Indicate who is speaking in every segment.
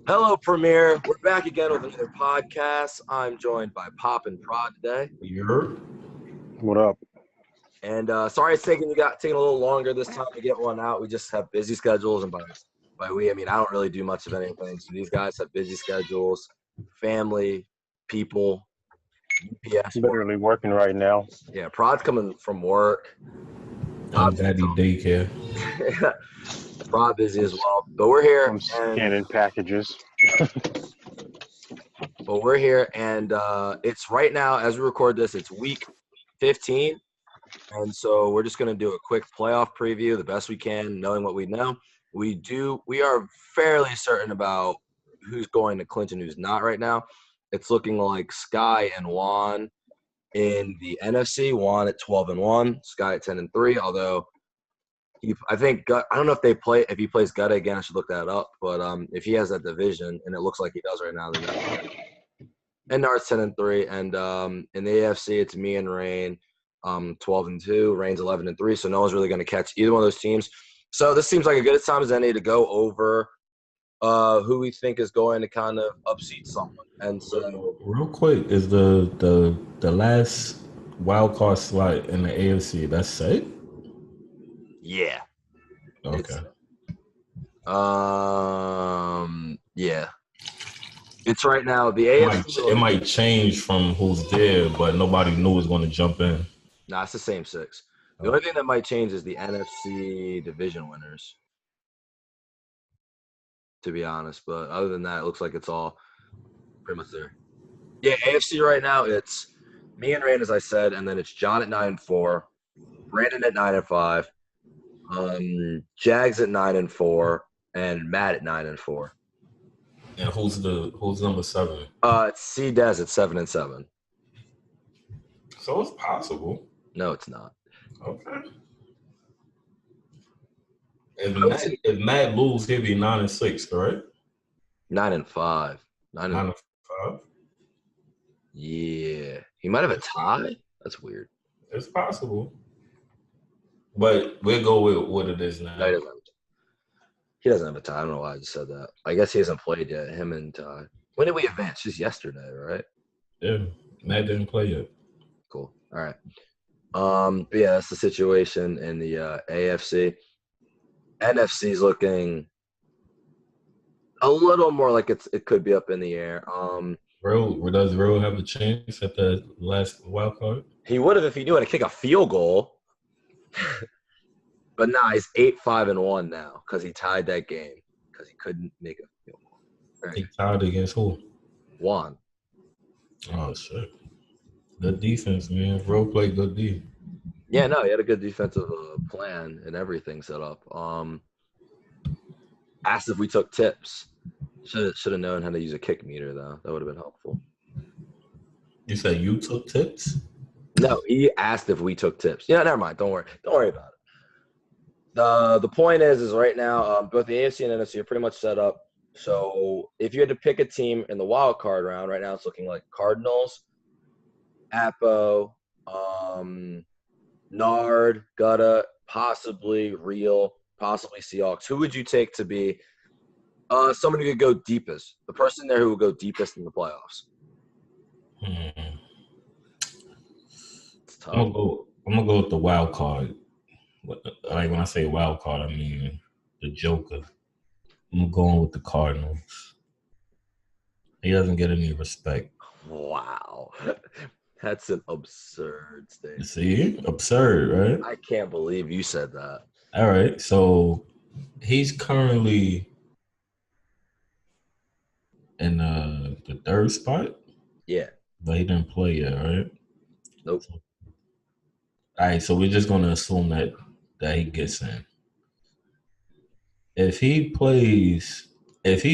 Speaker 1: Hello, Premier. We're back again with another podcast. I'm joined by Pop and Prod today.
Speaker 2: What up?
Speaker 1: And sorry it's taking a little longer this time to get one out. We just have busy schedules, and by we, I mean I don't really do much of anything. So these guys have busy schedules, family, people, UPS.
Speaker 2: Literally working right now.
Speaker 1: Yeah, Prod's coming from work.
Speaker 3: I'm daddy daycare.
Speaker 1: Prod busy as well, but we're here.
Speaker 2: I'm scanning packages.
Speaker 1: But we're here, and it's right now as we record this. It's week 15. And so we're just going to do a quick playoff preview, the best we can, knowing what we know. We are fairly certain about who's going to clinch and who's not right now. It's looking like Sky and Juan in the NFC. Juan at 12-1, Sky at 10-3. Although I don't know if he plays Gutta again. I should look that up. But if he has that division, and it looks like he does right now, then and Nar's 10-3, and in the AFC it's me and Rain. 12-2, Rain's 11-3, so no one's really going to catch either one of those teams. So this seems like a good time as any to go over who we think is going to kind of upseat someone. And so,
Speaker 3: real quick, is the last wild card slot in the AFC that's set?
Speaker 1: Yeah.
Speaker 3: Okay.
Speaker 1: Yeah. It's right now the AFC.
Speaker 3: It might change from who's there, but nobody knew was going to jump in.
Speaker 1: Nah, it's the same six. The only thing that might change is the NFC division winners, to be honest. But other than that, it looks like it's all pretty much there. Yeah, AFC right now, it's me and Rain, as I said, and then it's John at 9-4, Brandon at 9-5, Jags at 9-4, and Matt at 9-4.
Speaker 3: And who's number 7?
Speaker 1: It's C Des at 7-7.
Speaker 3: So it's possible.
Speaker 1: No, it's not.
Speaker 3: Okay. If Matt lose, he'll be 9-6, correct?
Speaker 1: 9-5.
Speaker 3: 9-5.
Speaker 1: Yeah, he might have a tie. That's weird.
Speaker 3: It's possible. But we'll go with what it is now.
Speaker 1: No, he doesn't have a tie. I don't know why I just said that. I guess he hasn't played yet. Him and Ty. When did we advance? Just yesterday, right?
Speaker 3: Yeah, Matt didn't play yet.
Speaker 1: Cool. All right. But yeah, that's the situation in the AFC. NFC's looking a little more like it could be up in the air.
Speaker 3: Does Rowe have a chance at the last wild card?
Speaker 1: He would have if he knew how to kick a field goal. But nah, he's 8-5-1 now because he tied that game because he couldn't make a field goal.
Speaker 3: Right. He tied against who?
Speaker 1: Juan.
Speaker 3: Oh shit! Good defense, man. Rowe played good D.
Speaker 1: Yeah, no, he had a good defensive plan and everything set up. Asked if we took tips. Should have known how to use a kick meter though. That would have been helpful.
Speaker 3: You said you took tips?
Speaker 1: No, he asked if we took tips. Yeah, never mind. Don't worry about it. The point is right now, both the AFC and NFC are pretty much set up. So if you had to pick a team in the wild card round, right now it's looking like Cardinals, Apo, Nard, Gutta, possibly Real, possibly Seahawks. Who would you take to be someone who could go deepest? The person there who would go deepest in the playoffs. It's tough.
Speaker 3: I'm gonna go with the wild card. Like when I say wild card, I mean the Joker. I'm going with the Cardinals. He doesn't get any respect.
Speaker 1: Wow. That's an absurd statement.
Speaker 3: See? Absurd, right?
Speaker 1: I can't believe you said that.
Speaker 3: All right. So he's currently in the third spot?
Speaker 1: Yeah.
Speaker 3: But he didn't play yet, right?
Speaker 1: Nope.
Speaker 3: All right. So we're just going to assume that he gets in. If he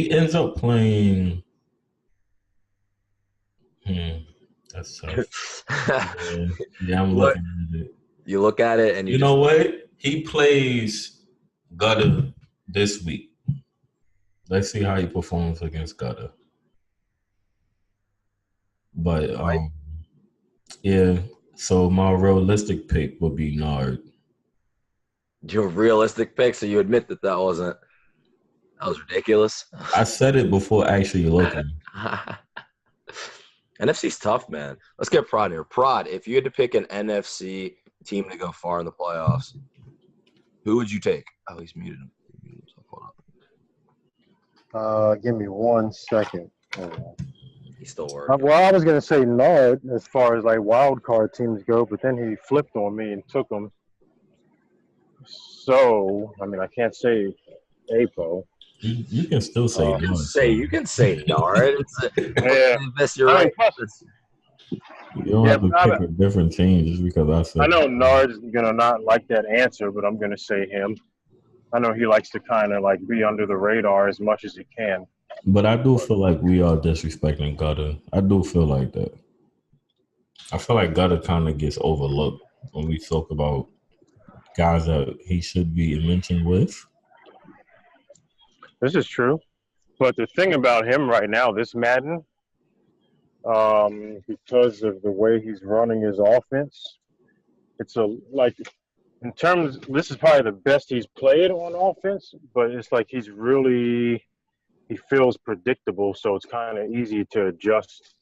Speaker 3: ends up playing, that's tough. Yeah, I'm looking at it.
Speaker 1: You look at it and
Speaker 3: you know what? He plays Gutta this week. Let's see how he performs against Gutta. But yeah. So my realistic pick would be Nard.
Speaker 1: Your realistic pick, so you admit that wasn't That was ridiculous.
Speaker 3: I said it before actually looking.
Speaker 1: NFC's tough, man. Let's get Prod here. Prod, if you had to pick an NFC team to go far in the playoffs, who would you take? Oh, he's muted him. Hold on.
Speaker 2: Give me 1 second. Hold on.
Speaker 1: He's still working.
Speaker 2: Well, I was gonna say Nard as far as like wild card teams go, but then he flipped on me and took them. So I mean, I can't say Apo.
Speaker 3: You can still say
Speaker 1: You
Speaker 3: Nard.
Speaker 1: can say Nard.
Speaker 2: Yeah.
Speaker 1: You're right.
Speaker 3: You don't have to pick a different team just because I said.
Speaker 2: I know Nard's gonna not like that answer, but I'm gonna say him. I know he likes to kind of like be under the radar as much as he can.
Speaker 3: But I do feel like we are disrespecting Gutter. I do feel like that. I feel like Gutter kind of gets overlooked when we talk about guys that he should be mentioned with.
Speaker 2: This is true. But the thing about him right now, this Madden, because of the way he's running his offense, it's in terms, this is probably the best he's played on offense, but it's like he feels predictable, so it's kind of easy to adjust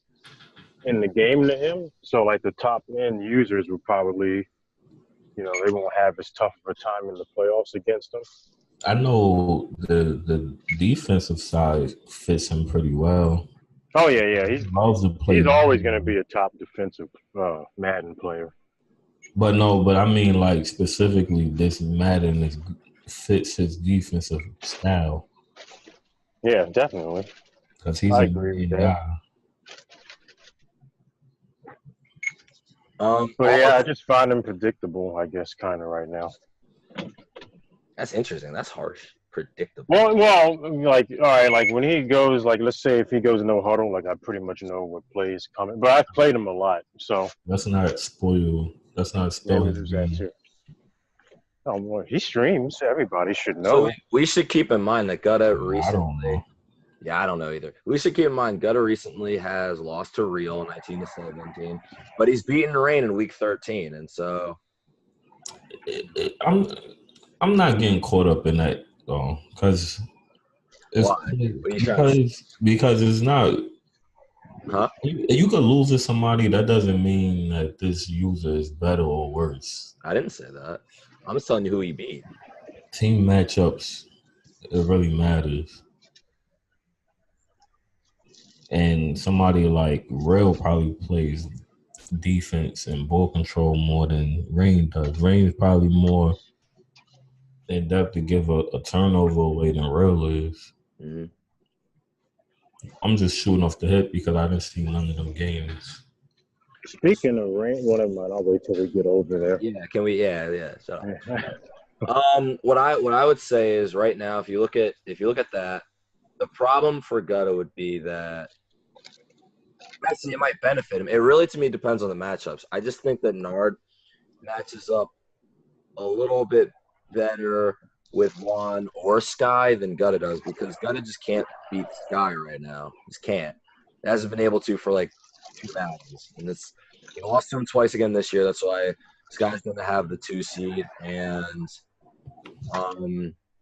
Speaker 2: in the game to him. So like the top end users will probably, they won't have as tough of a time in the playoffs against him.
Speaker 3: I know the defensive side fits him pretty well.
Speaker 2: Oh yeah. He's
Speaker 3: loves to play.
Speaker 2: He's always going to be a top defensive Madden player.
Speaker 3: But I mean, like specifically, this Madden fits his defensive style.
Speaker 2: Yeah, definitely.
Speaker 3: Because he's
Speaker 2: I
Speaker 3: a
Speaker 2: agree with
Speaker 3: great
Speaker 2: that.
Speaker 3: guy.
Speaker 2: But yeah, I just find him predictable, I guess, kind of right now.
Speaker 1: That's interesting. That's harsh. Predictable.
Speaker 2: Well, like, all right, like when he goes, like, let's say if he goes no huddle, like I pretty much know what play is coming. But I've played him a lot, so.
Speaker 3: Let's not spoil. Let's not spoil his game.
Speaker 2: Oh boy, he streams. Everybody should know.
Speaker 1: So we should keep in mind that Gutter recently.
Speaker 3: I don't know.
Speaker 1: Yeah, I don't know either. We should keep in mind Gutter recently has lost to Real 19-17, but he's beaten Rain in Week 13, and so.
Speaker 3: I'm not getting caught up in that though, because it's not.
Speaker 1: Huh?
Speaker 3: You could lose to somebody. That doesn't mean that this user is better or worse.
Speaker 1: I didn't say that. I'm just telling you who he beat.
Speaker 3: Team matchups, it really matters. And somebody like Rail probably plays defense and ball control more than Rain does. Rain is probably more in depth to give a turnover away than Rail is.
Speaker 1: Mm-hmm.
Speaker 3: I'm just shooting off the hip because I didn't see none of them games.
Speaker 2: Speaking of Rain, what am I? I'll wait till we get over there.
Speaker 1: Yeah, can we? Yeah. Shut up. What I would say is right now, if you look at that, the problem for Gutter would be that it might benefit him. It really, to me, depends on the matchups. I just think that Nard matches up a little bit better with Juan or Sky than Gutter does because Gutter just can't beat Sky right now. Just can't. He hasn't been able to for like 2 battles. And he lost to him twice again this year. That's why Sky's going to have the 2 seed. And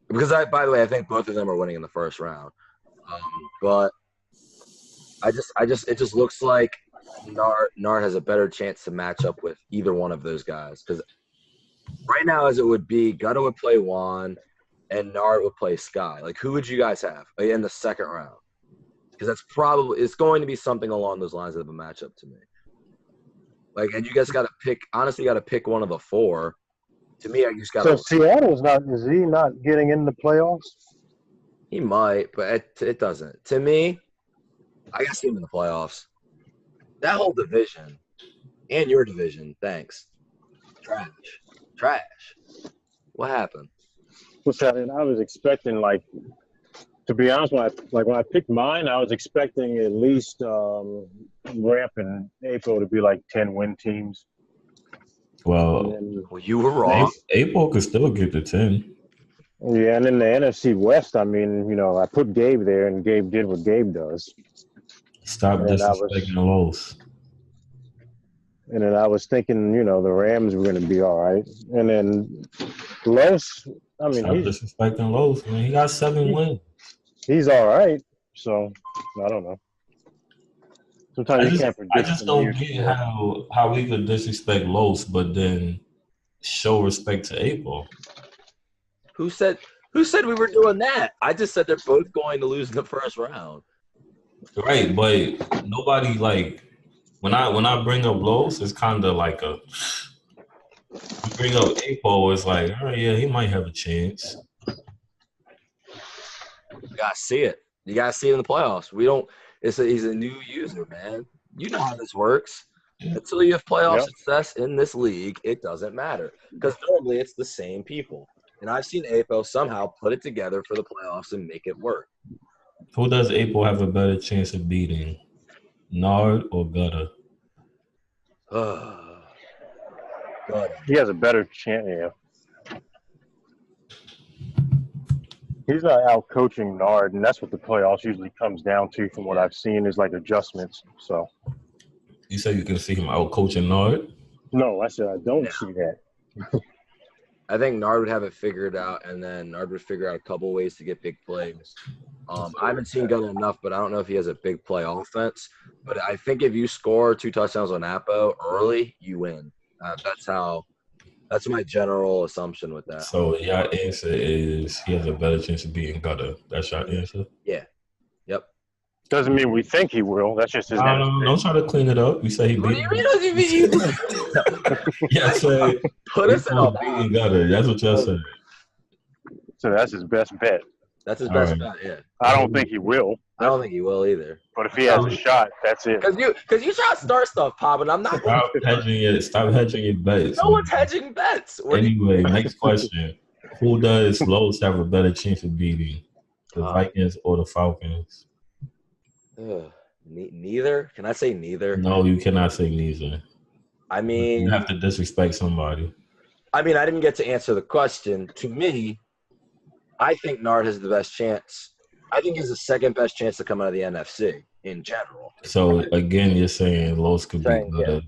Speaker 1: because by the way, I think both of them are winning in the first round. But it just looks like Nard has a better chance to match up with either one of those guys. Because right now, as it would be, Gutter would play Juan and Nard would play Sky. Like, who would you guys have in the second round? Because it's going to be something along those lines of a matchup to me. Like, and you guys got to pick. Honestly, got to pick one of the 4. To me, I just got.
Speaker 2: So Seattle's not. Is he not getting in the playoffs?
Speaker 1: He might, but it doesn't. To me, I got to see him in the playoffs. That whole division and your division, thanks. Trash. What happened?
Speaker 2: What's happening? I was expecting, like, to be honest, when I picked mine, I was expecting at least Ramp and Apo to be like 10-win teams.
Speaker 3: Well,
Speaker 1: you were wrong.
Speaker 3: Apo could still get to 10.
Speaker 2: Yeah, and in the NFC West, I mean, I put Gabe there, and Gabe did what Gabe does.
Speaker 3: Stop disrespecting Los.
Speaker 2: And then I was thinking, the Rams were going to be all right. And then Los, I mean,
Speaker 3: Stop disrespecting Los, man. He got 7 wins.
Speaker 2: he's all right. So I don't know. Sometimes you can't
Speaker 3: I
Speaker 2: predict
Speaker 3: just
Speaker 2: the
Speaker 3: don't
Speaker 2: news.
Speaker 3: get how we could disrespect Los, but then show respect to April.
Speaker 1: Who said we were doing that? I just said they're both going to lose in the first round.
Speaker 3: Right, but nobody like when I bring up Los, it's kind of like a. You bring up April, it's like, oh yeah, he might have a chance.
Speaker 1: You gotta see it. You gotta see it in the playoffs. We don't. He's a new user, man. You know how this works. Until you have playoff
Speaker 2: Yep.
Speaker 1: success in this league, it doesn't matter because normally it's the same people. And I've seen Apo somehow put it together for the playoffs and make it work.
Speaker 3: Who does April have a better chance of beating, Nard or Gutter?
Speaker 1: Good.
Speaker 2: He has a better chance. Yeah. He's not out coaching Nard, and that's what the playoffs usually comes down to. From what I've seen, is like adjustments. So
Speaker 3: You say you can see him out coaching Nard?
Speaker 2: no, I said I don't see that.
Speaker 1: I think Nard would have it figured out, and then Nard would figure out a couple ways to get big plays. I haven't seen Gutter enough, but I don't know if he has a big play offense. But I think if you score 2 touchdowns on Apo early, you win. That's my general assumption with that.
Speaker 3: So your answer is he has a better chance of beating Gutter. That's your answer?
Speaker 1: Yeah. Yep.
Speaker 2: Doesn't mean we think he will. That's just his.
Speaker 3: No, don't try to clean it up. You say he
Speaker 1: What do
Speaker 3: beat
Speaker 1: you mean?
Speaker 3: Yeah, so
Speaker 1: Put us in a
Speaker 3: beating Gutter. That's what y'all said.
Speaker 2: So that's his best bet.
Speaker 1: That's his
Speaker 3: All
Speaker 1: best
Speaker 3: right.
Speaker 1: bet, yeah.
Speaker 2: I don't think he will.
Speaker 1: I don't think he will either.
Speaker 2: But if he has a shot, that's it.
Speaker 1: Because you try to start stuff, Pop, and I'm not going
Speaker 3: Stop hedging your bets.
Speaker 1: No one's hedging bets.
Speaker 3: Anyway, next question. Who does Los have a better chance of beating? The Vikings or the Falcons?
Speaker 1: Neither? Can I say neither?
Speaker 3: No, you cannot say neither.
Speaker 1: I mean,
Speaker 3: You have to disrespect somebody.
Speaker 1: I didn't get to answer the question. To me, I think Nard has the best chance. I think he's the second best chance to come out of the NFC in general.
Speaker 3: So again, you're saying Los could beat Gutter.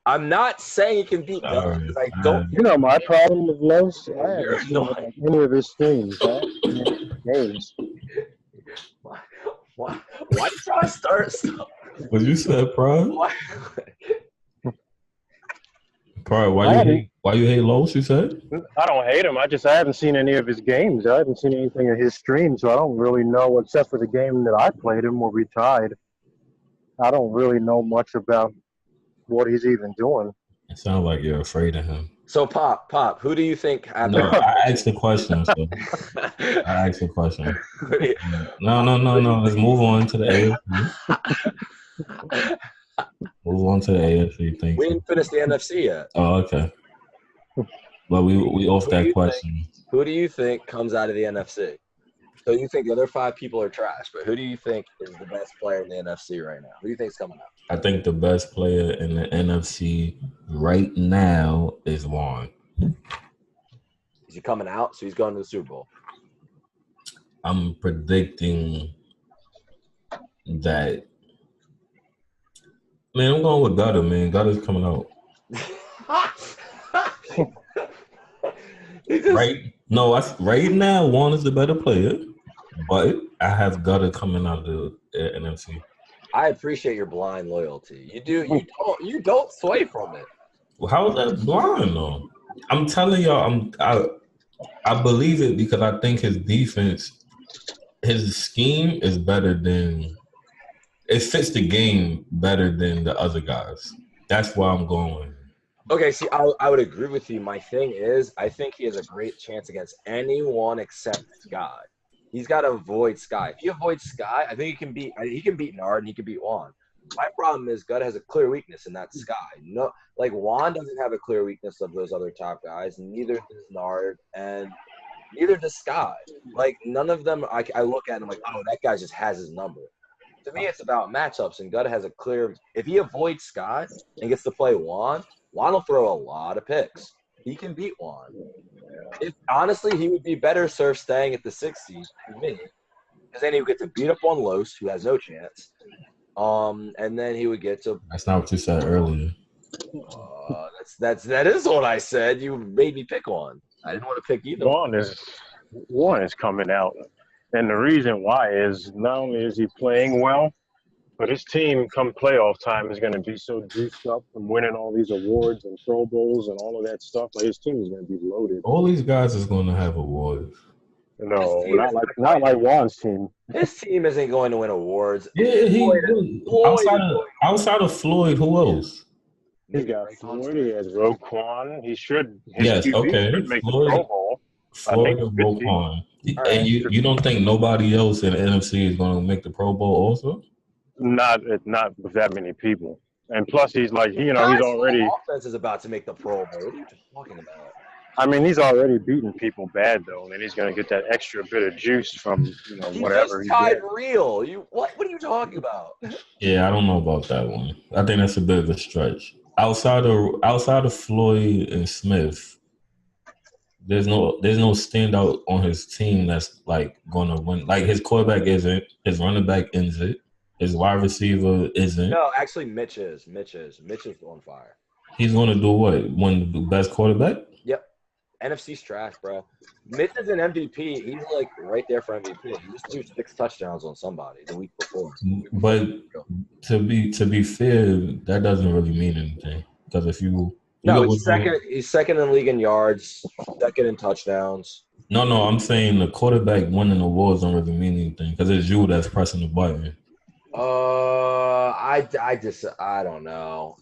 Speaker 1: I'm not saying he can beat Gutter because I don't.
Speaker 2: You know my problem with Los. I
Speaker 1: You're
Speaker 2: haven't seen any of his streams. Games.
Speaker 1: Why you try to start stuff?
Speaker 3: What you said, Pride?
Speaker 1: Why?
Speaker 3: Pride, why you hate Los, you said?
Speaker 2: I don't hate him. I haven't seen any of his games. I haven't seen anything of his streams, so I don't really know, except for the game that I played him where we tied. I don't really know much about what he's even doing.
Speaker 3: It sounds like you're afraid of him.
Speaker 1: So, Pop, who do you think happened?
Speaker 3: No, I asked the question. So I asked the question. No. Let's move on to the AFC. Move on to the AFC. Thank
Speaker 1: We
Speaker 3: you.
Speaker 1: didn't finish the NFC yet.
Speaker 3: Oh, okay. But we off
Speaker 1: Who do
Speaker 3: that
Speaker 1: you
Speaker 3: question.
Speaker 1: Who do you think comes out of the NFC? So you think the other 5 people are trash, but who do you think is the best player in the NFC right now? Who do you think is coming out?
Speaker 3: I think the best player in the NFC right now is Juan.
Speaker 1: Is he coming out? So he's going to the Super Bowl.
Speaker 3: I'm predicting that. Man, I'm going with Gutter, man. Gutter's coming out. Right now, Juan is the better player, but I have Gutter coming out of the NFC.
Speaker 1: I appreciate your blind loyalty. You don't sway from it.
Speaker 3: Well, how is that blind though? I'm telling y'all, I believe it because I think his defense, his scheme is better than it fits the game better than the other guys. That's why I'm going.
Speaker 1: Okay, see, I would agree with you. My thing is, I think he has a great chance against anyone except Sky. He's got to avoid Sky. If he avoids Sky, I think he can beat Nard and he can beat Juan. My problem is Gut has a clear weakness, and that's Sky. No, like Juan doesn't have a clear weakness of those other top guys. Neither does Nard, and neither does Sky. Like none of them. I look at him like, oh, that guy just has his number. To me, it's about matchups, and Gut has a clear. If he avoids Sky and gets to play Juan will throw a lot of picks. He can beat Juan. Honestly, he would be better served staying at the 6th seed for me, because then he would get to beat up on Los, who has no chance. And then he would get to.
Speaker 3: That's not what you said earlier.
Speaker 1: That is what I said. You made me pick one. I didn't want to pick either.
Speaker 2: One is coming out. And the reason why is not only is he playing well, but his team come playoff time is going to be so juiced up from winning all these awards and Pro Bowls and all of that stuff. Like his team is going to be loaded.
Speaker 3: All these guys is going to have awards.
Speaker 2: No,
Speaker 1: team is
Speaker 2: not like Juan's team.
Speaker 1: His team isn't going to win awards.
Speaker 3: Yeah,
Speaker 1: Floyd
Speaker 3: outside of Floyd, who else?
Speaker 2: He got Floyd. He has Roquan. He should.
Speaker 3: Yes,
Speaker 2: QB
Speaker 3: okay.
Speaker 2: should make
Speaker 3: Floyd,
Speaker 2: the Pro Bowl.
Speaker 3: Floyd
Speaker 2: think
Speaker 3: and
Speaker 2: 50.
Speaker 3: Roquan.
Speaker 1: All
Speaker 3: And
Speaker 1: right.
Speaker 3: you don't think nobody else in the NFC is going to make the Pro Bowl also?
Speaker 2: Not with that many people. And plus, he's like, he's
Speaker 1: Guys,
Speaker 2: already.
Speaker 1: offense is about to make the Pro Bowl. What are you talking about?
Speaker 2: I mean, he's already beating people bad though, and he's gonna get that extra bit of juice from
Speaker 1: He
Speaker 2: whatever.
Speaker 1: just tied real. What are you talking about?
Speaker 3: Yeah, I don't know about that one. I think that's a bit of a stretch. Outside of Floyd and Smith, there's no standout on his team that's like gonna win. Like his quarterback isn't, his running back isn't, his wide receiver isn't.
Speaker 1: No, actually, Mitch is. Mitch is on fire.
Speaker 3: He's gonna do what? Win the best quarterback?
Speaker 1: Yep. NFC's trash, bro. Mitch is an MVP. He's like right there for MVP. He just threw 6 touchdowns on somebody the week before.
Speaker 3: But to be fair, that doesn't really mean anything because if you
Speaker 1: No,
Speaker 3: look
Speaker 1: he's
Speaker 3: what-
Speaker 1: second. He's second in the league in yards, second in touchdowns.
Speaker 3: No, I'm saying the quarterback winning awards don't really mean anything because it's you that's pressing the button.
Speaker 1: I don't know.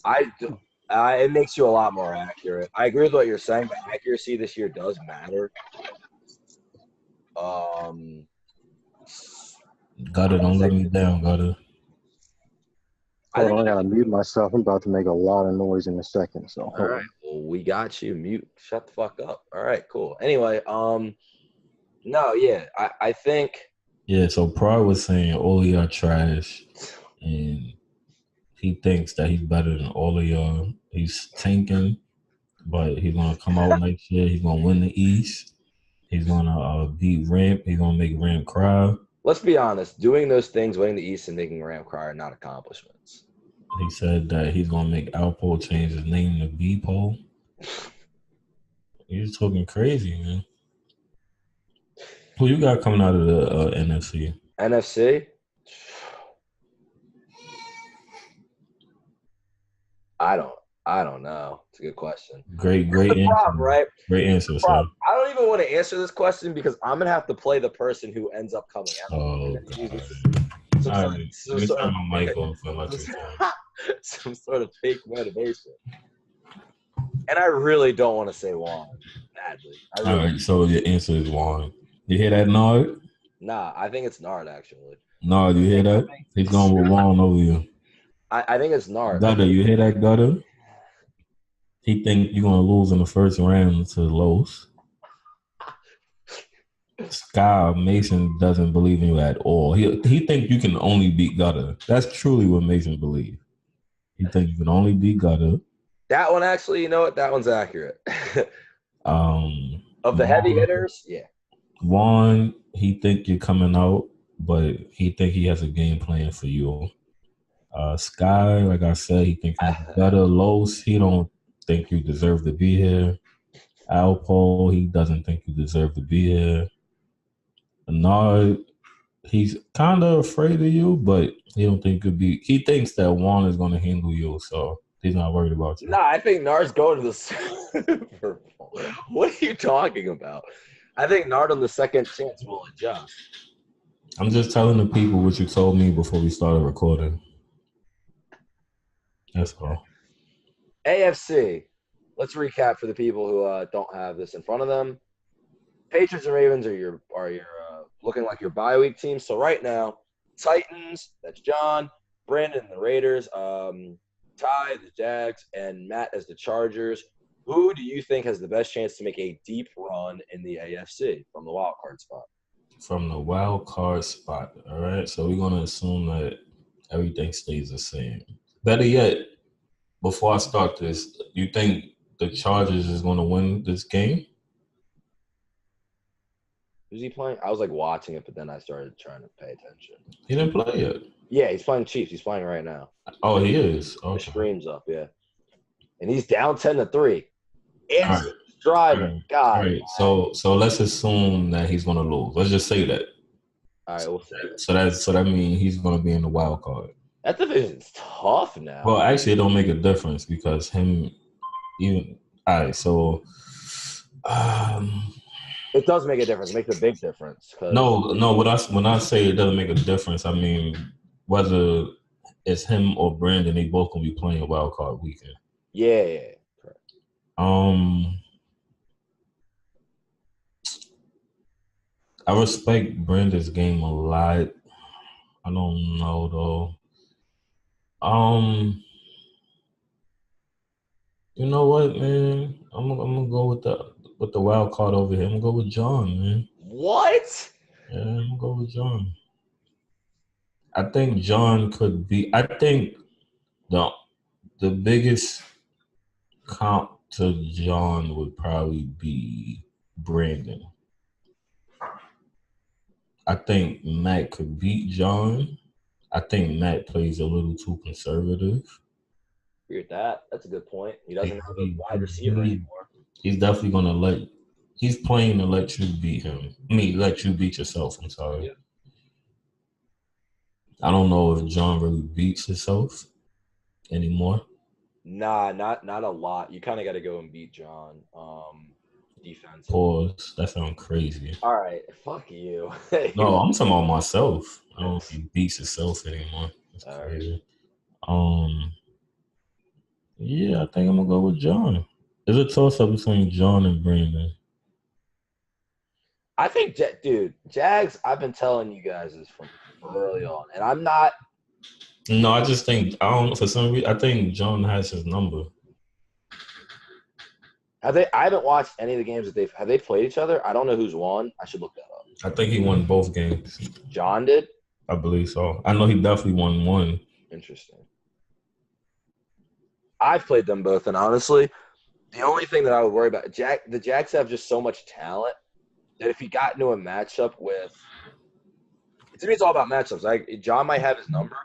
Speaker 1: It makes you a lot more accurate. I agree with what you're saying, but accuracy this year does matter.
Speaker 3: Gutter, don't let me down, Gutter.
Speaker 2: Hold on, I gotta mute myself. I'm about to make a lot of noise in a second. So
Speaker 1: All right, well, we got you. Mute. Shut the fuck up. All right, cool. Anyway, no, yeah, I think.
Speaker 3: Yeah, so Pryor was saying all of y'all trash, and he thinks that he's better than all of y'all. He's tanking, but he's gonna come out next year. He's gonna win the East. He's gonna beat Ramp. He's gonna make Ramp cry.
Speaker 1: Let's be honest. Doing those things, winning the East and making Ram cry, are not accomplishments.
Speaker 3: He said that he's gonna make Alpo change his name to B-Pole. He's talking crazy, man. Who you got coming out of the NFC?
Speaker 1: NFC. I don't know. It's a good question.
Speaker 3: Great
Speaker 1: The
Speaker 3: answer.
Speaker 1: problem, right?
Speaker 3: Great answer, sir.
Speaker 1: Problem. I don't even want to answer this question because I'm gonna have to play the person who ends up coming out.
Speaker 3: Oh,
Speaker 1: And then use
Speaker 3: God.
Speaker 1: some
Speaker 3: All
Speaker 1: sort-
Speaker 3: right.
Speaker 1: some
Speaker 3: Let me
Speaker 1: sort
Speaker 3: turn
Speaker 1: of-
Speaker 3: my mic on for like this time.
Speaker 1: some sort of fake motivation. And I really don't want to say Juan badly.
Speaker 3: All right, so your answer is Juan. You hear that, Nard?
Speaker 1: Nah, I think it's Nard actually.
Speaker 3: Nard, you hear that? He's going with Juan over you.
Speaker 1: I think it's Nard.
Speaker 3: Gutter, you hear that, Gutter? He think you're gonna lose in the first round to Los. Sky Mason doesn't believe in you at all. He think you can only beat Gutter. That's truly what Mason believes. He think you can only beat Gutter.
Speaker 1: That one actually, you know what? That one's accurate. Of the heavy
Speaker 3: Juan-
Speaker 1: hitters, yeah.
Speaker 3: Juan, he think you're coming out, but he think he has a game plan for you. Sky, like I said, he think you're better. Los, he don't think you deserve to be here. Alpo, he doesn't think you deserve to be here. Nard, he's kind of afraid of you, but he don't think could be. He thinks that Juan is going to handle you, so he's not worried about you.
Speaker 1: Nah, I think Nard's going to the Super Bowl. What are you talking about? I think Nard on the second chance will adjust.
Speaker 3: I'm just telling the people what you told me before we started recording. That's all.
Speaker 1: AFC. Let's recap for the people who don't have this in front of them. Patriots and Ravens are your looking like your bye week team. So right now, Titans, that's John, Brandon, the Raiders, Ty, the Jags, and Matt as the Chargers. Who do you think has the best chance to make a deep run in the AFC from the wild card spot?
Speaker 3: From the wild card spot, all right? So we're going to assume that everything stays the same. Better yet, before I start this, you think the Chargers is going to win this game?
Speaker 1: Who's he playing? I was like watching it, but then I started trying to pay attention.
Speaker 3: He didn't play yet.
Speaker 1: Yeah, he's playing Chiefs. He's playing right now.
Speaker 3: Oh, he is?
Speaker 1: The
Speaker 3: Okay.
Speaker 1: stream's up, yeah. And he's down 10-3. And
Speaker 3: All right.
Speaker 1: driving.
Speaker 3: All
Speaker 1: God.
Speaker 3: right, so let's assume that he's going to lose. Let's just say that.
Speaker 1: All right, we'll see.
Speaker 3: So that means he's gonna be in the wild card.
Speaker 1: That division's tough now.
Speaker 3: Well, actually, it don't make a difference because him even. All right, so
Speaker 1: It does make a difference. It makes a big difference.
Speaker 3: no. When I say it doesn't make a difference, I mean whether it's him or Brandon, they both gonna be playing wild card weekend.
Speaker 1: Yeah. Correct.
Speaker 3: I respect Brandon's game a lot. I don't know though. You know what, man? I'm gonna go with the wild card over here. I'm gonna go with John, man.
Speaker 1: What?
Speaker 3: Yeah, I'm gonna go with John. I think John could be. I think the biggest comp to John would probably be Brandon. I think Matt could beat John. I think Matt plays a little too conservative.
Speaker 1: Agree with that. That's a good point. He doesn't have a wide receiver anymore.
Speaker 3: He's definitely gonna he's playing to let you beat him. Let you beat yourself. I'm sorry.
Speaker 1: Yeah.
Speaker 3: I don't know if John really beats himself anymore.
Speaker 1: Nah, not a lot. You kind of got to go and beat John. Defense.
Speaker 3: Pause. That sounds crazy.
Speaker 1: All right, fuck you.
Speaker 3: No, I'm talking about myself. I don't think he beats himself anymore. That's crazy. Yeah, I think I'm gonna go with John. There's a toss-up between John and Brandon.
Speaker 1: I think, dude, Jags. I've been telling you guys this from early on, and I'm not.
Speaker 3: No, I just think I don't. For some reason, I think John has his number.
Speaker 1: I haven't watched any of the games that have they played each other. I don't know who's won. I should look that up.
Speaker 3: I think he won both games.
Speaker 1: John did.
Speaker 3: I believe so. I know he definitely won one.
Speaker 1: Interesting. I've played them both, and honestly, the only thing that I would worry about, the Jags have just so much talent that if he got into a matchup with, to me, it's all about matchups. Like John might have his number,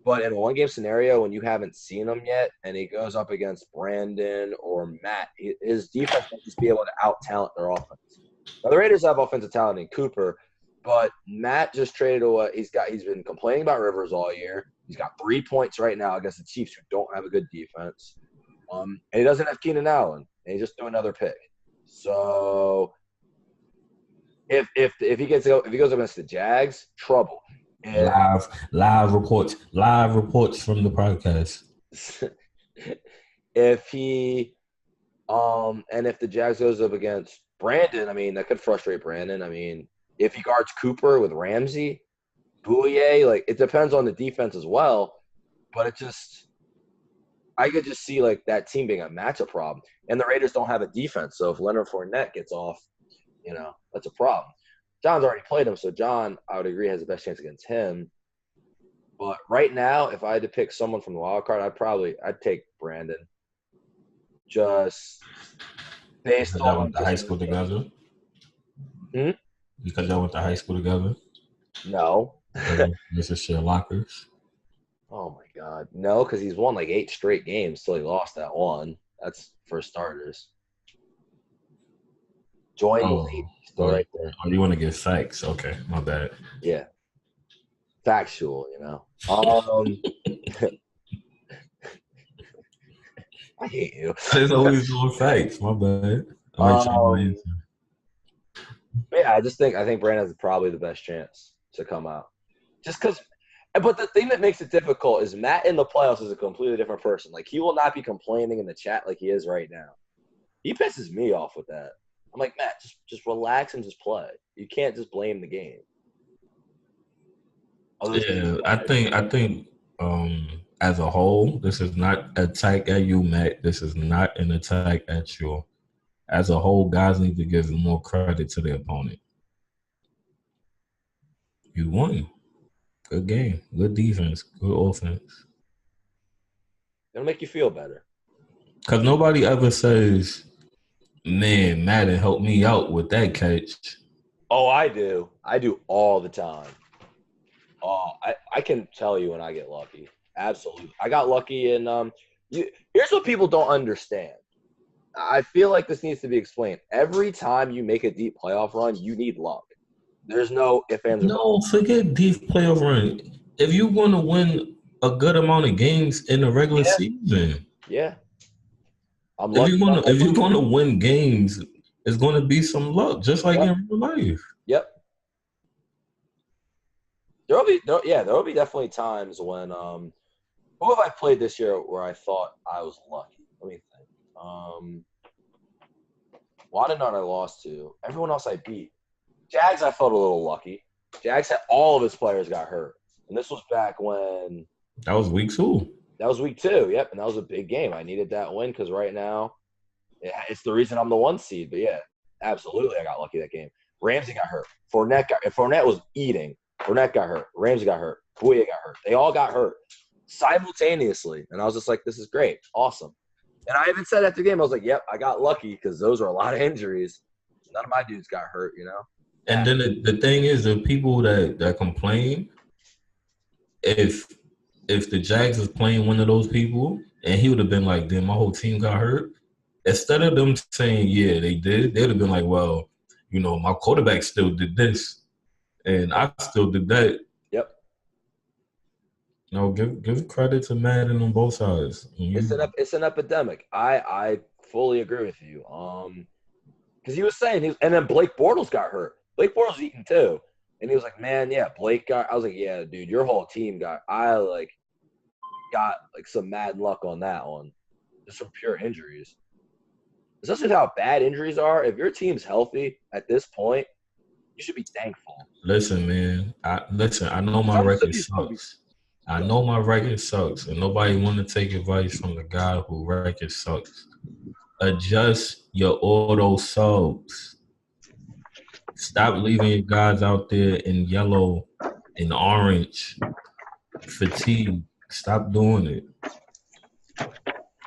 Speaker 1: but in a one-game scenario when you haven't seen him yet, and he goes up against Brandon or Matt, his defense will just be able to out-talent their offense. Now the Raiders have offensive talent in Cooper, but Matt just traded away. He's been complaining about Rivers all year. He's got 3 points right now against the Chiefs, who don't have a good defense. And he doesn't have Keenan Allen, and he just threw another pick. So if he goes up against the Jags, trouble. And
Speaker 3: live reports from the podcast.
Speaker 1: If the Jags goes up against Brandon, I mean that could frustrate Brandon. I mean, if he guards Cooper with Ramsey, Bouye, like it depends on the defense as well. But I could just see like that team being a matchup problem. And the Raiders don't have a defense, so if Leonard Fournette gets off, that's a problem. John's already played him, so John, I would agree, has the best chance against him. But right now, if I had to pick someone from the wild card, I'd take Brandon. Just based on
Speaker 3: went to high school together. Because y'all went to high school together.
Speaker 1: No.
Speaker 3: This is share lockers.
Speaker 1: Oh my God, no, because he's won like 8 straight games till he lost that one. That's for starters. Join the league. Still right there.
Speaker 3: Oh, you want to get facts? Okay, my bad.
Speaker 1: Yeah. Factual, I hate you.
Speaker 3: There's always doing facts. My bad.
Speaker 1: Yeah, I think Brandon has probably the best chance to come out. Just because – but the thing that makes it difficult is Matt in the playoffs is a completely different person. Like, he will not be complaining in the chat like he is right now. He pisses me off with that. I'm like, Matt, just relax and just play. You can't just blame the game.
Speaker 3: Yeah, I think as a whole, this is not an attack at you, Matt. This is not an attack at you. As a whole, guys need to give more credit to their opponent. You won. Good game. Good defense. Good offense.
Speaker 1: It'll make you feel better.
Speaker 3: Because nobody ever says, man, Madden helped me out with that catch.
Speaker 1: Oh, I do. I do all the time. Oh, I can tell you when I get lucky. Absolutely. I got lucky in here's what people don't understand. I feel like this needs to be explained. Every time you make a deep playoff run, you need luck. There's no ifs, ands, or buts.
Speaker 3: No, forget deep playoff run. If you want to win a good amount of games in the regular
Speaker 1: Yeah.
Speaker 3: season,
Speaker 1: Yeah. I'm
Speaker 3: if
Speaker 1: lucky.
Speaker 3: you're gonna win games, it's gonna be some luck, just like
Speaker 1: Yep.
Speaker 3: in real life.
Speaker 1: Yep. There'll be definitely times when who have I played this year where I thought I was lucky? Let me think. Well, I didn't know I lost to. Everyone else I beat. Jags, I felt a little lucky. Jags had all of his players got hurt. And this was back when
Speaker 3: That was week 2.
Speaker 1: that was week 2. Yep. And that was a big game. I needed that win because right now it's the reason I'm the 1 seed. But yeah, absolutely I got lucky that game. Ramsey got hurt. Fournette was eating. Fournette got hurt. Ramsey got hurt. Bouye got hurt. They all got hurt simultaneously. And I was just like, this is great. Awesome. And I even said after the game, I was like, yep, I got lucky because those were a lot of injuries. None of my dudes got hurt, you know?
Speaker 3: And then the thing is, the people that complain, if the Jags was playing one of those people, and he would have been like, "Damn, my whole team got hurt." Instead of them saying, "Yeah, they did," they'd have been like, "Well, my quarterback still did this, and I still did that."
Speaker 1: Yep.
Speaker 3: Give credit to Madden on both sides.
Speaker 1: It's an epidemic. I fully agree with you. Because he was saying, and then Blake Bortles got hurt. Blake Bortles eating too. And he was like, man, yeah, Blake got – I was like, yeah, dude, your whole team got some mad luck on that one. Just some pure injuries. Especially how bad injuries are. If your team's healthy at this point, you should be thankful.
Speaker 3: Listen, man. I know my record sucks. I know my record sucks, and nobody want to take advice from the guy who record sucks. Adjust your auto subs. Stop leaving your guys out there in yellow and orange. Fatigue. Stop doing it.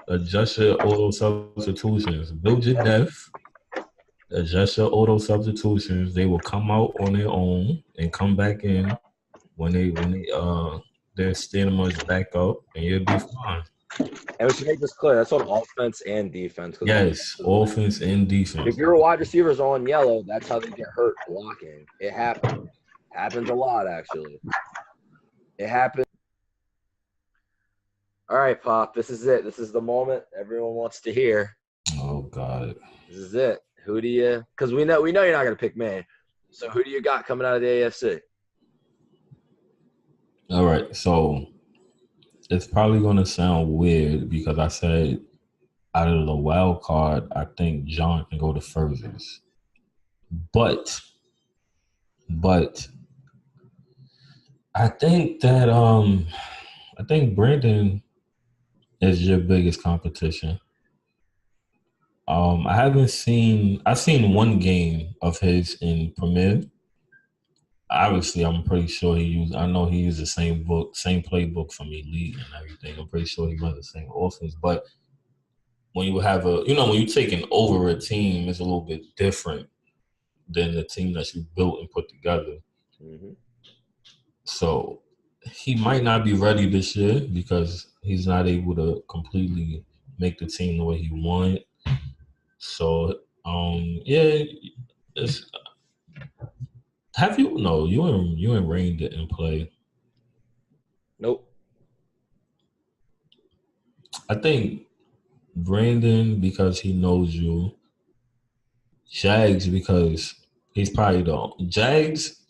Speaker 3: Adjust your auto substitutions. Build your depth. Adjust your auto substitutions. They will come out on their own and come back in when their stamina is back up, and you'll be fine.
Speaker 1: And we should make this clear. That's on offense and defense.
Speaker 3: Yes, offense and defense.
Speaker 1: If your wide receivers are on yellow, that's how they get hurt blocking. It happens. Happens a lot, actually. It happens. All right, Pop. This is it. This is the moment everyone wants to hear.
Speaker 3: Oh, God.
Speaker 1: This is it. Who do you – because we know you're not going to pick me. So who do you got coming out of the AFC?
Speaker 3: All right, so it's probably going to sound weird because I said out of the wild card, I think John can go the furthest. But I think that I think Brandon is your biggest competition. I've seen one game of his in Premier. Obviously, I'm pretty sure I know he used the same playbook from Elite and everything. I'm pretty sure he runs the same offense. But when you have when you're taking over a team, it's a little bit different than the team that you built and put together.
Speaker 1: Mm-hmm.
Speaker 3: So he might not be ready this year because he's not able to completely make the team the way he wanted. So, it's. Have you? No, you and Rain didn't play.
Speaker 1: Nope.
Speaker 3: I think Brandon because he knows you. Jags because he's probably Jags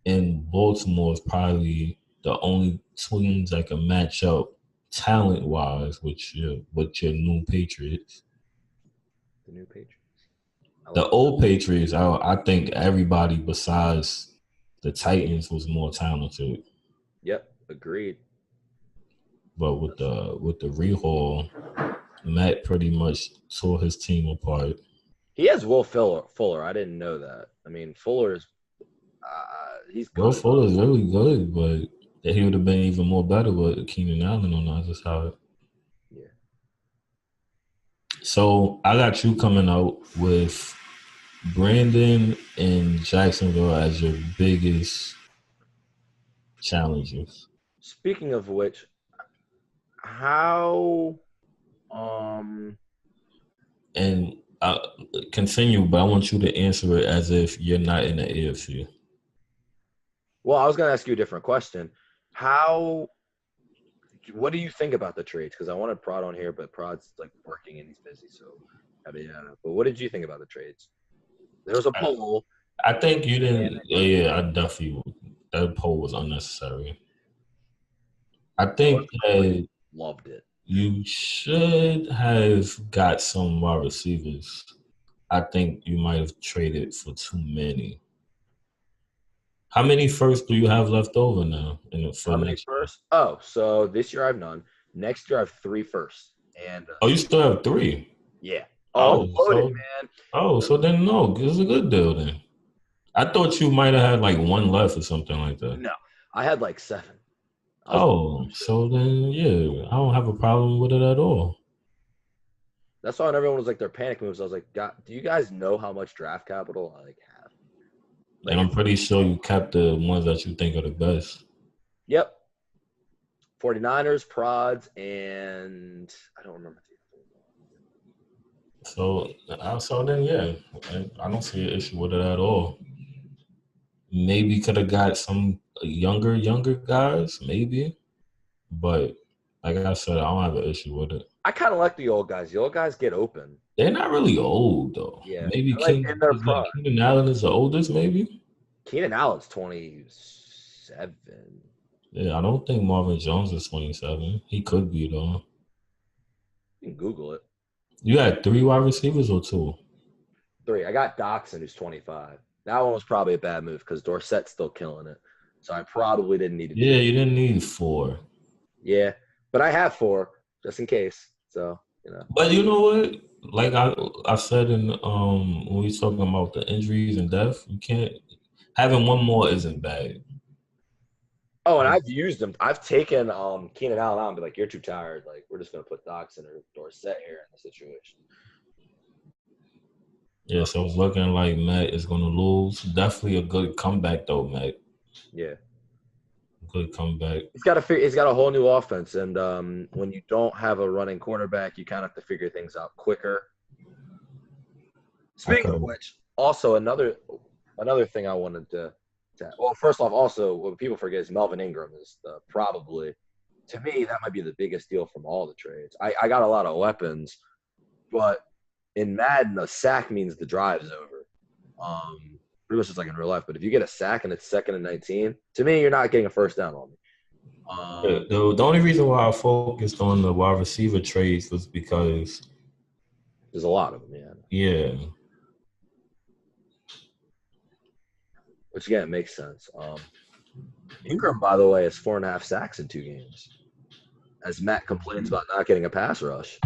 Speaker 3: and Baltimore is probably the only teams that can match up talent-wise with your new Patriots.
Speaker 1: The new Patriots.
Speaker 3: The old Patriots, I think everybody besides the Titans was more talented.
Speaker 1: Yep, agreed.
Speaker 3: But with the rehaul, Matt pretty much tore his team apart.
Speaker 1: He has Will Fuller. I didn't know that. I mean, Fuller's he's good.
Speaker 3: Will Fuller's really good, but he would have been even more better with Keenan Allen on the other side.
Speaker 1: Yeah.
Speaker 3: So I got you coming out with Brandon and Jacksonville as your biggest challenges.
Speaker 1: Speaking of which, how
Speaker 3: and continue, but I want you to answer it as if you're not in the AFC.
Speaker 1: Well, I was going to ask you a different question. What do you think about the trades? Because I wanted Prod on here, but Prod's like working and he's busy. So, but what did you think about the trades? There was a poll.
Speaker 3: I think you didn't. Yeah, I definitely. That poll was unnecessary. I think that
Speaker 1: Loved it.
Speaker 3: you should have got some wide receivers. I think you might have traded for too many. How many firsts do you have left over now?
Speaker 1: How many firsts? Oh, so this year I have none. Next year I have 3 firsts. And
Speaker 3: you still have 3?
Speaker 1: yeah.
Speaker 3: Oh,
Speaker 1: I'm loaded, man.
Speaker 3: So then no, it's a good deal then. I thought you might have had like 1 left or something like that.
Speaker 1: No, I had like 7.
Speaker 3: So then yeah, I don't have a problem with it at all.
Speaker 1: That's why when everyone was like their panic moves, I was like, God, do you guys know how much draft capital I have?
Speaker 3: And I'm pretty sure you kept the ones that you think are the best.
Speaker 1: Yep. 49ers, Prods, and I don't remember.
Speaker 3: So then yeah, I don't see an issue with it at all. Maybe could have got some younger guys, maybe. But like I said, I don't have an issue with it.
Speaker 1: I kind of like the old guys. The old guys get open.
Speaker 3: They're not really old though.
Speaker 1: Yeah,
Speaker 3: maybe
Speaker 1: Keenan
Speaker 3: Allen is the oldest. Maybe
Speaker 1: Keenan Allen's 27.
Speaker 3: Yeah, I don't think Marvin Jones is 27. He could be though.
Speaker 1: You can Google it.
Speaker 3: You had 3 wide receivers or 2?
Speaker 1: 3. I got Doxson, who's 25. That one was probably a bad move because Dorsett's still killing it. So I probably didn't need to.
Speaker 3: Yeah, you didn't need 4.
Speaker 1: Yeah, but I have 4 just in case. So
Speaker 3: But you know what? Like I said in when we was talking about the injuries and death, you can't having 1 more isn't bad.
Speaker 1: Oh, and I've used them. I've taken Keenan Allen out and be like, "You're too tired. Like, we're just gonna put Doxson or Dorsett here in the situation."
Speaker 3: Yeah, so it's looking like Matt is gonna lose. Definitely a good comeback though, Matt.
Speaker 1: Yeah.
Speaker 3: Good comeback.
Speaker 1: He's got a whole new offense, and when you don't have a running quarterback, you kind of have to figure things out quicker. Speaking of which, also another thing I wanted to well, first off, also what people forget is Melvin Ingram is probably, to me, that might be the biggest deal from all the trades. I got a lot of weapons, but in Madden, a sack means the drive's over. Pretty much just like in real life. But if you get a sack and it's 2nd and 19, to me, you're not getting a first down on me.
Speaker 3: The only reason why I focused on the wide receiver trades was because
Speaker 1: there's a lot of them,
Speaker 3: yeah.
Speaker 1: Which again makes sense. Ingram, by the way, has 4.5 sacks in 2 games. As Matt complains about not getting a pass rush.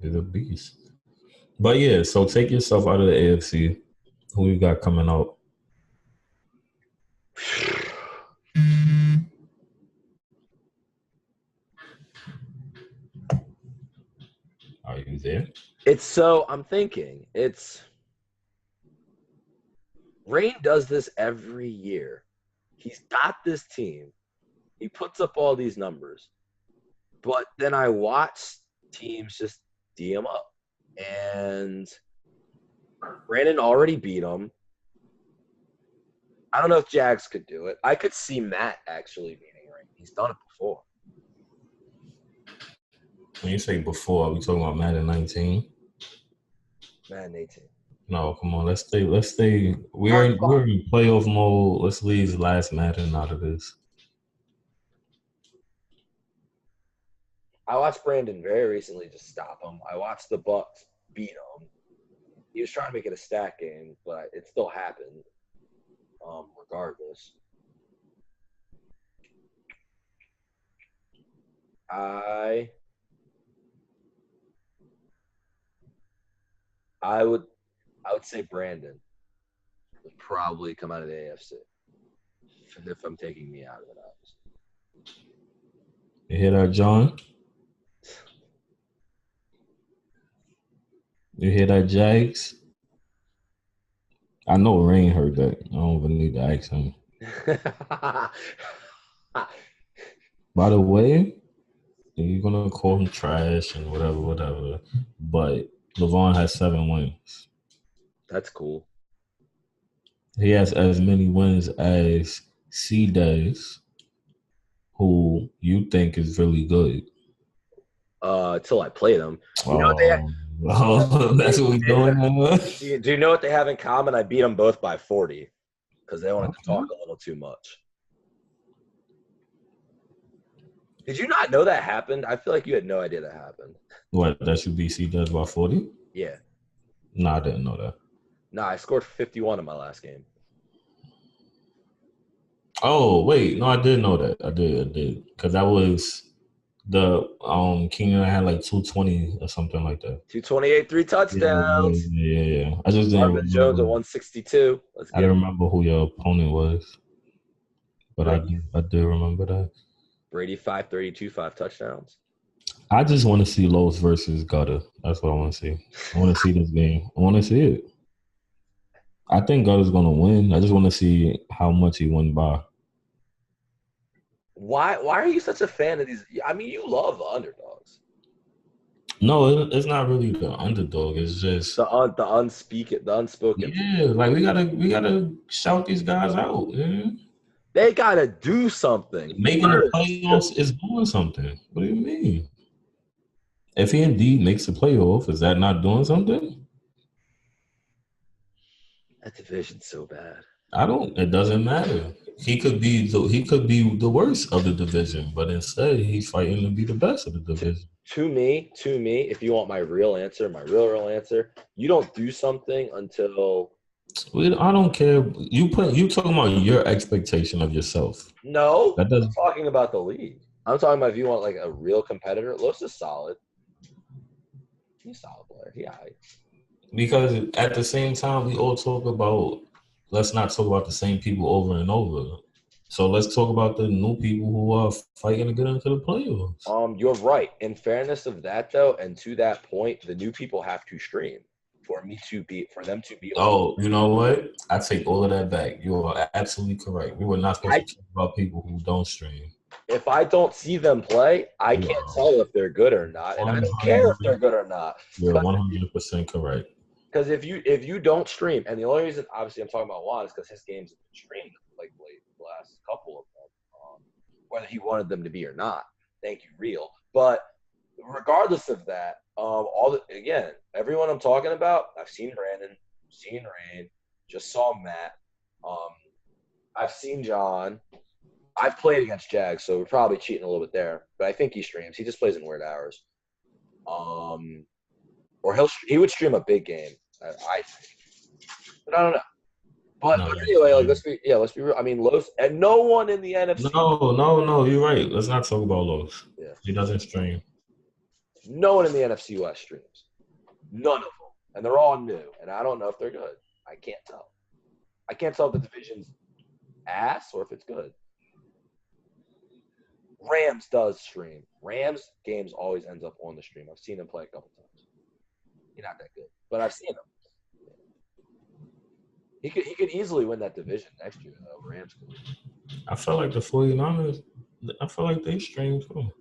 Speaker 3: He's a beast. But yeah, so take yourself out of the AFC. Who you got coming out? Are you there?
Speaker 1: I'm thinking, Rain does this every year. He's got this team. He puts up all these numbers. But then I watch teams just D him up. And Brandon already beat him. I don't know if Jags could do it. I could see Matt actually beating Rain. He's done it before.
Speaker 3: When you say before, are we talking about Madden 19?
Speaker 1: Madden 18.
Speaker 3: No, come on. Let's stay. We're in playoff mode. Let's leave last Madden out of this.
Speaker 1: I watched Brandon very recently just stop him. I watched the Bucks beat him. He was trying to make it a stat game, but it still happened. Regardless, I would say Brandon would probably come out of the AFC if I'm taking me out of it. Obviously.
Speaker 3: You hear that, John? You hear that, Jags? I know Rain heard that. I don't even need to ask him. By the way, you're going to call him trash and whatever. But LeVon has 7 wins.
Speaker 1: That's cool.
Speaker 3: He has as many wins as C Days, who you think is really good.
Speaker 1: Till I play them. You know what they
Speaker 3: That's what we're doing now.
Speaker 1: do you know what they have in common? I beat them both by 40 because they wanted to talk a little too much. Did you not know that happened? I feel like you had no idea that happened.
Speaker 3: What, that you beat C Days by 40?
Speaker 1: Yeah.
Speaker 3: No, I didn't know that.
Speaker 1: Nah, I scored 51 in my last game.
Speaker 3: Oh, wait. No, I did know that. I did. Because that was the Keenan had like 220 or something like that.
Speaker 1: 228, 3 touchdowns.
Speaker 3: Yeah. I just didn't
Speaker 1: Marvin Jones at
Speaker 3: remember.
Speaker 1: 162.
Speaker 3: I didn't remember who your opponent was. But I do remember that.
Speaker 1: Brady 532, 5 touchdowns.
Speaker 3: I just want to see Los versus Gutter. That's what I want to see. I want to see this game. I want to see it. I think Gutter's going to win. I just want to see how much he won by.
Speaker 1: Why are you such a fan of these? I mean, you love the underdogs.
Speaker 3: No, it's not really the underdog. It's just
Speaker 1: the unspoken.
Speaker 3: Yeah, like we gotta shout these guys out. Yeah.
Speaker 1: They gotta do something.
Speaker 3: Making the playoffs is doing something. What do you mean? If he indeed makes the playoff, is that not doing something?
Speaker 1: That division's so bad.
Speaker 3: It doesn't matter. He could be the worst of the division, but instead he's fighting to be the best of the division.
Speaker 1: To me, if you want my real answer, you don't do something until
Speaker 3: I don't care. You talking about your expectation of yourself.
Speaker 1: No, I'm talking about the league. I'm talking about if you want like a real competitor. Los is solid. He's a solid player. Yeah.
Speaker 3: Because at the same time, we all talk about, let's not talk about the same people over and over. So let's talk about the new people who are fighting to get into the playoffs.
Speaker 1: You're right. In fairness of that, though, and to that point, the new people have to stream for them to be.
Speaker 3: Oh, you know what? I take all of that back. You are absolutely correct. We were not supposed to talk about people who don't stream.
Speaker 1: If I don't see them play, I can't tell if they're good or not, and I don't care if they're good or not.
Speaker 3: You're 100% correct.
Speaker 1: Because if you don't stream, and the only reason, obviously, I'm talking about Juan is because his games have been streamed like late the last couple of them, whether he wanted them to be or not. Thank you, Real. But regardless of that, everyone I'm talking about, I've seen Brandon, seen Rain, just saw Matt. I've seen John. I've played against Jags, so we're probably cheating a little bit there. But I think he streams. He just plays in weird hours. Or he would stream a big game. I think, but I don't know. But anyway, like let's be real. I mean, Los and no one in the NFC.
Speaker 3: No, you're right. Let's not talk about Los. Yeah, he doesn't stream.
Speaker 1: No one in the NFC West streams. None of them, and they're all new. And I don't know if they're good. I can't tell. I can't tell if the division's ass or if it's good. Rams does stream. Rams games always ends up on the stream. I've seen him play a couple times. He's not that good, but I've seen him. He could easily win that division next year, though. Rams could.
Speaker 3: I feel like the 49ers, I feel like they stream too.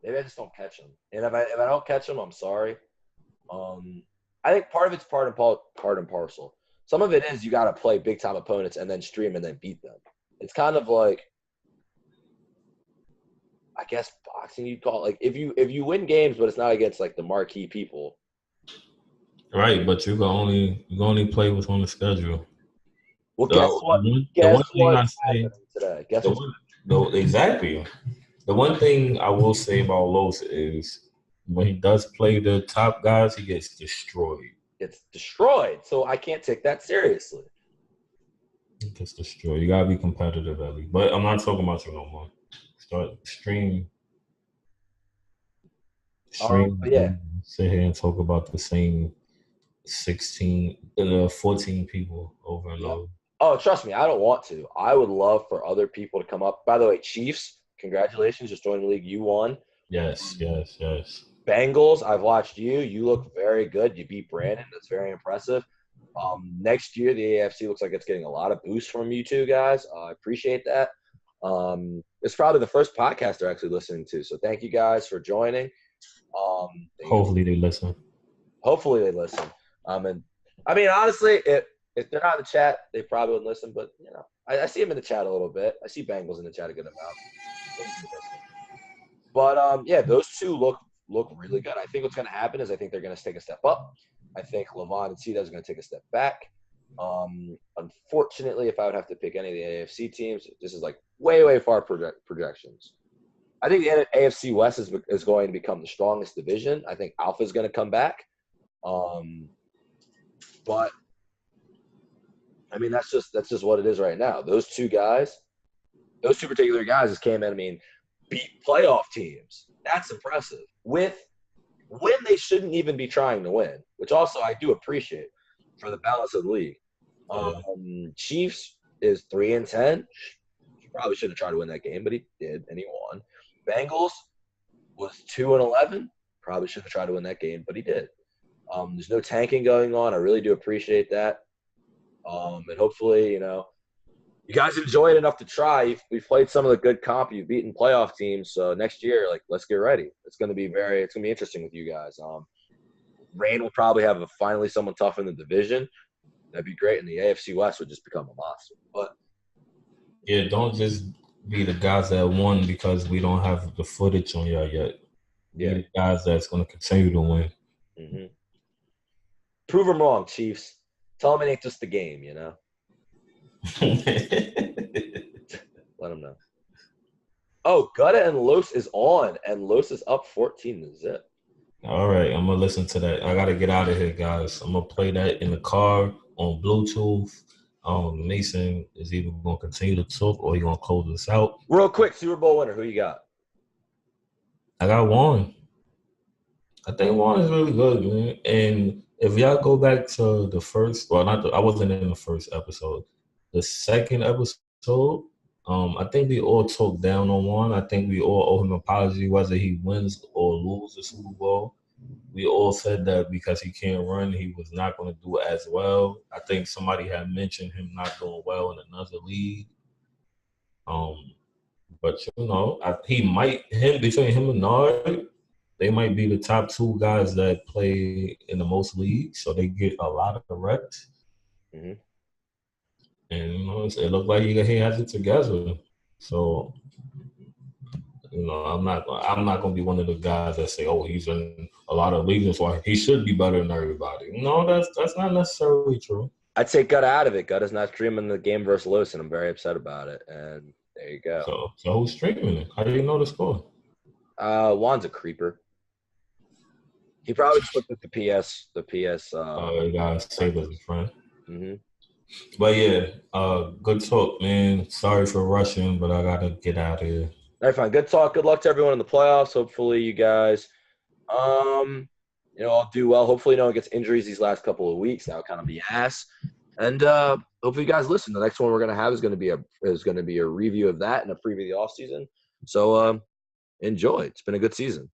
Speaker 1: Maybe I just don't catch them. And if I don't catch them, I'm sorry. I think part of it's part and parcel. Some of it is you got to play big-time opponents and then stream and then beat them. It's kind of like, I guess boxing you'd call it. Like if you win games, but it's not against like the marquee people.
Speaker 3: Right, but you can only play what's on the schedule.
Speaker 1: Well, guess what? Guess what's happening today? Guess what?
Speaker 3: Exactly. The one thing I will say about Los is when he does play the top guys, he gets destroyed.
Speaker 1: It's destroyed, so I can't take that seriously.
Speaker 3: It gets destroyed. You gotta be competitive, Ellie. But I'm not talking about you no more. Start stream.
Speaker 1: Yeah.
Speaker 3: Sit here and talk about the same 14 people over and over.
Speaker 1: Oh, trust me, I don't want to. I would love for other people to come up. By the way, Chiefs, congratulations, just joined the league. You won.
Speaker 3: Yes.
Speaker 1: Bengals, I've watched you. You look very good. You beat Brandon. That's very impressive. Next year, the AFC looks like it's getting a lot of boost from you two guys. I appreciate that. It's probably the first podcast they're actually listening to. So thank you guys for joining.
Speaker 3: Hopefully they listen.
Speaker 1: And I mean, honestly, if they're not in the chat, they probably wouldn't listen. But I see them in the chat a little bit. I see Bengals in the chat a good amount. But yeah, those two look really good. I think what's going to happen is I think they're going to take a step up. I think Levon and Cita is going to take a step back. Unfortunately, if I would have to pick any of the AFC teams, this is like way far projections. I think the AFC West is going to become the strongest division. I think Alpha is going to come back. But I mean, that's just what it is right now. Those two particular guys just came in. I mean, beat playoff teams. That's impressive. When they shouldn't even be trying to win, which also I do appreciate for the balance of the league. Chiefs is 3-10. He probably shouldn't have tried to win that game, but he did, and he won. Bengals was 2-11. Probably should have tried to win that game, but he did. There's no tanking going on. I really do appreciate that. And hopefully, you guys enjoy it enough to try. We've played some of the good comp. You've beaten playoff teams. So next year, let's get ready. It's going to be interesting with you guys. Rain will probably have finally someone tough in the division. That'd be great. And the AFC West would just become a monster. But
Speaker 3: yeah, don't just be the guys that won because we don't have the footage on y'all yet.
Speaker 1: Yeah,
Speaker 3: be the guys that's going to continue to win.
Speaker 1: Mm-hmm. Prove them wrong, Chiefs. Tell them it ain't just the game, Let them know. Oh, Gutta and Los is on, and Los is up 14-0.
Speaker 3: All right, I'm going to listen to that. I got to get out of here, guys. I'm going to play that in the car on Bluetooth. Mason is either going to continue to talk or he's going to close this out.
Speaker 1: Real quick, Super Bowl winner, who you got?
Speaker 3: I got Warren. I think Warren is really good, man. And if y'all go back to the first, I wasn't in the first episode. The second episode, I think we all talked down on Warren. I think we all owe him an apology whether he wins or loses the Super Bowl. We all said that because he can't run, he was not going to do as well. I think somebody had mentioned him not doing well in another league. But between him and Nard, they might be the top two guys that play in the most leagues, so they get a lot of reps.
Speaker 1: Mm-hmm.
Speaker 3: And it looked like he has it together. So I'm not gonna be one of the guys that say, "Oh, he's in a lot of leagues, that's why he should be better than everybody." No, that's not necessarily true.
Speaker 1: I'd take Gutta out of it. Gutta's not streaming the game versus Los, and I'm very upset about it. And there you go.
Speaker 3: So who's streaming it? How do you know the score?
Speaker 1: Juan's a creeper. He probably just looked at the PS.
Speaker 3: You gotta save as a friend.
Speaker 1: Mm-hmm.
Speaker 3: But yeah, good talk, man. Sorry for rushing, but I gotta get out of here.
Speaker 1: All right, fine. Good talk. Good luck to everyone in the playoffs. Hopefully, you guys, I'll do well. Hopefully, no one gets injuries these last couple of weeks. That would kind of be ass. And hopefully, you guys listen. The next one we're gonna have is gonna be a review of that and a preview of the off season. So enjoy. It's been a good season.